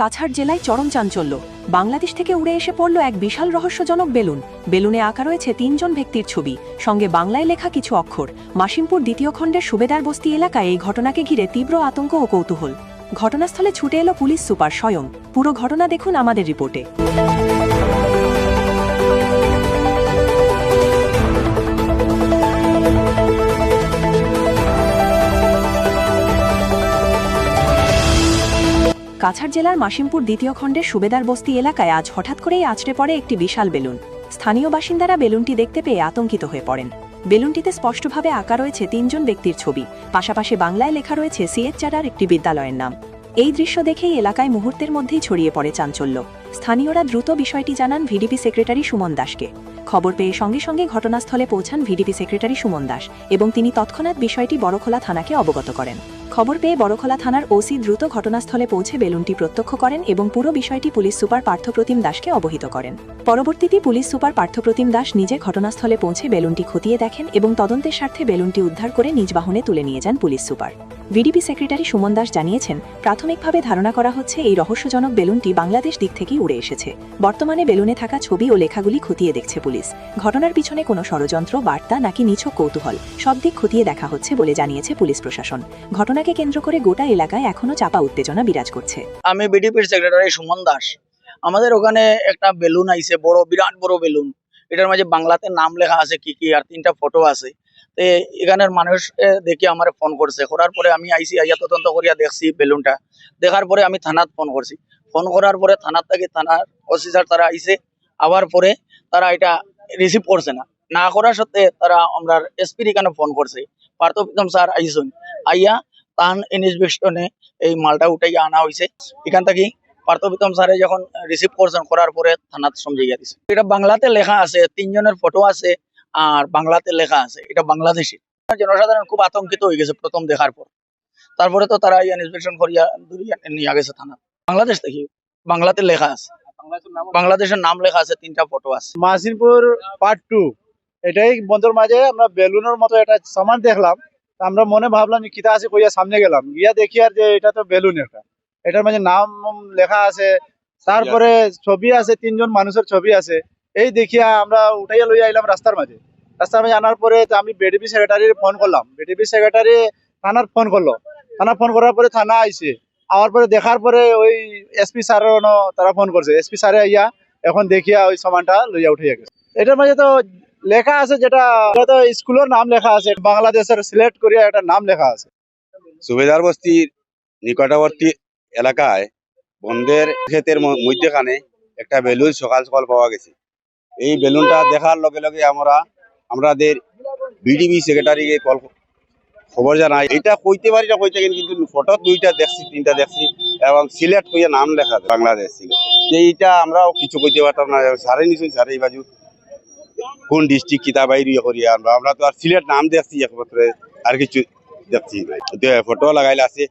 কাছাড় জেলায় চরম চাঞ্চল্য। বাংলাদেশ থেকে উড়ে এসে পড়ল এক বিশাল রহস্যজনক বেলুন। বেলুনে আঁকা রয়েছে ৩ জন ব্যক্তির ছবি, সঙ্গে বাংলায় লেখা কিছু অক্ষর। মাসিমপুর দ্বিতীয় খণ্ডের সুবেদার বস্তি এলাকায় এই ঘটনাকে ঘিরে তীব্র আতঙ্ক ও কৌতূহল। ঘটনাস্থলে ছুটে এলো পুলিশ সুপার স্বয়ং। পুরো ঘটনা দেখুন আমাদের রিপোর্টে। কাছাড় জেলার মাসিমপুর দ্বিতীয় খণ্ডের সুবেদার বস্তি এলাকায় আজ হঠাৎ করেই আছড়ে পড়ে একটি বিশাল বেলুন। স্থানীয় বাসিন্দারা বেলুনটি দেখতে পেয়ে আতঙ্কিত হয়ে পড়েন। বেলুনটিতে স্পষ্টভাবে আঁকা রয়েছে ৩ জন ব্যক্তির ছবি, পাশাপাশি বাংলায় লেখা রয়েছে সিএচ চারার একটি বিদ্যালয়ের নাম। এই দৃশ্য দেখেই এলাকায় মুহূর্তের মধ্যেই ছড়িয়ে পড়ে চাঞ্চল্য। স্থানীয়রা দ্রুত বিষয়টি জানান ভিডিপি সেক্রেটারি সুমন দাসকে। খবর পেয়ে সঙ্গে সঙ্গে ঘটনাস্থলে পৌঁছান ভিডিপি সেক্রেটারি সুমন দাস এবং তিনি তৎক্ষণাৎ বিষয়টি বড়খোলা থানাকে অবগত করেন। খবর পেয়ে বড়খোলা থানার ওসি দ্রুত ঘটনাস্থলে পৌঁছে বেলুনটি প্রত্যক্ষ করেন এবং পুরো বিষয়টি পুলিশ সুপার পার্থপ্রতিম দাসকে অবহিত করেন। পরবর্তীতে পুলিশ সুপার পার্থপ্রতিম দাস নিজে ঘটনাস্থলে পৌঁছে বেলুনটি খতিয়ে দেখেন এবং তদন্তের স্বার্থে বেলুনটি উদ্ধার করে নিজ বাহনে তুলে নিয়ে যান police super. VDP secretary Suman Das জানিয়েছেন, প্রাথমিকভাবে ধারণা করা হচ্ছে এই রহস্যজনক বেলুনটি বাংলাদেশ দিক থেকেই উড়ে এসেছে। বর্তমানে বেলুনে থাকা ছবি ও লেখাগুলি খতিয়ে দেখছে পুলিশ। ঘটনার পিছনে কোনো ষড়যন্ত্র, বার্তা নাকি নিছক কৌতূহল, সব দিক খতিয়ে দেখা হচ্ছে বলে জানিয়েছে পুলিশ প্রশাসন। ঘটনাকে কেন্দ্র করে গোটা এলাকায় এখনো চাপা উত্তেজনা বিরাজ করছে। আমি বিডিপির সেক্রেটারি সুমন দাস। আমাদের ওখানে একটা বেলুন আইছে, বিরাট বড় বেলুন। এটার মাঝে বাংলাতে নাম লেখা আছে কি কি, আর 3টা ফটো আছে। তো এখানের মানুষ দেখি আমার ফোন করছে, করার পরে আমি আইসি, আইয়া তদন্ত করিয়া দেখছি বেলুনটা। দেখার পরে আমি থানাত ফোন করছি। ফোন করার পরে থানার থেকে থানার অফিসার তারা আইসে, আবার পরে তারা এটা রিসিভ করছে না করার সত্ত্বে তারা আমরা এসপির এখানে ফোন করছে। পার্থপ্রতিম স্যার আইসুন, আইয়া তান ইনভেস্টিগেশনে এই মালটা উঠাইয়া আনা হয়েছে। এখান থেকে পার্থপ্রতিম স্যারে যখন রিসিভ করছেন, করার পরে থানাত সমঝাইয়া দিছে। এটা বাংলাতে লেখা আছে, 3 জনের ফটো আছে আর বাংলাতে লেখা আছে এটা বাংলাদেশি। জনসাধারণ খুব আতঙ্কিত হয়ে গেছে প্রথম দেখার পর। তারপরে তো তারা ইনভেস্টিগেশন করিয়া নিয়ে গেছে থানা। বাংলাদেশ থেকে বাংলাতে লেখা আছে, বাংলাদেশের নাম লেখা আছে, 3টা ফটো আছে। মাসিমপুর পার্ট 2 এটাই বন্ধুর মাঝে আমরা বেলুনের মতো একটা সামান দেখলাম। আমরা মনে ভাবলাম যে কিতা আছে, কইয়া সামনে গেলাম, গিয়া দেখি আর যে এটা তো বেলুন। এটার মাঝে নাম লেখা আছে, তারপরে ছবি আছে, 3 জন মানুষের ছবি আছে। এই দেখিয়া আমরা উঠাইয়া লইয়া আইলাম রাস্তার মাঝে আনার পরে আমি বিডিপি সেক্রেটারি ফোন করলাম। বিডিপি সেক্রেটারি থানার ফোন করলো। থানা ফোন করার পরে থানা আইছে। আওয়ার পরে দেখার পরে ওই এসপি স্যার তারা ফোন করছে। এসপি স্যারে আইয়া এখন দেখিয়া ওই সামানটা লইয়া উঠাইয়া গেছে। এটার মাঝে তো লেখা আছে, যেটা তো স্কুলের নাম লেখা আছে, বাংলাদেশের সিলেক্ট করিয়া একটা নাম লেখা আছে। সুবেদার বস্তির নিকটবর্তী এলাকায় বন্ধের ক্ষেতের মধ্যখানে একটা বেলুন সকাল সকাল পাওয়া গেছে। এই বেলুনটা দেখার লগে লগে আমাদের বিডিপি সেক্রেটারিকে খবর জানাই। এটা কইতে পারি না কইতে, কিন্তু ফটো 2টা দেখছি, 3টা দেখছি এবং সিলেক্ট হইয়া নাম লেখা বাংলাদেশ সিলেক্ট। এইটা আমরাও কিছু কইতে পারতাম না। সারে নিছুন, সারে এই বাজু কোন ডিস্ট্রিক্ট কিতা বাইরে করিয়া আমরা তো আর সিলেট নাম দেখছি একমাত্র, আর কিছু দেখছি নাই। ফটো লাগাইলে আছে।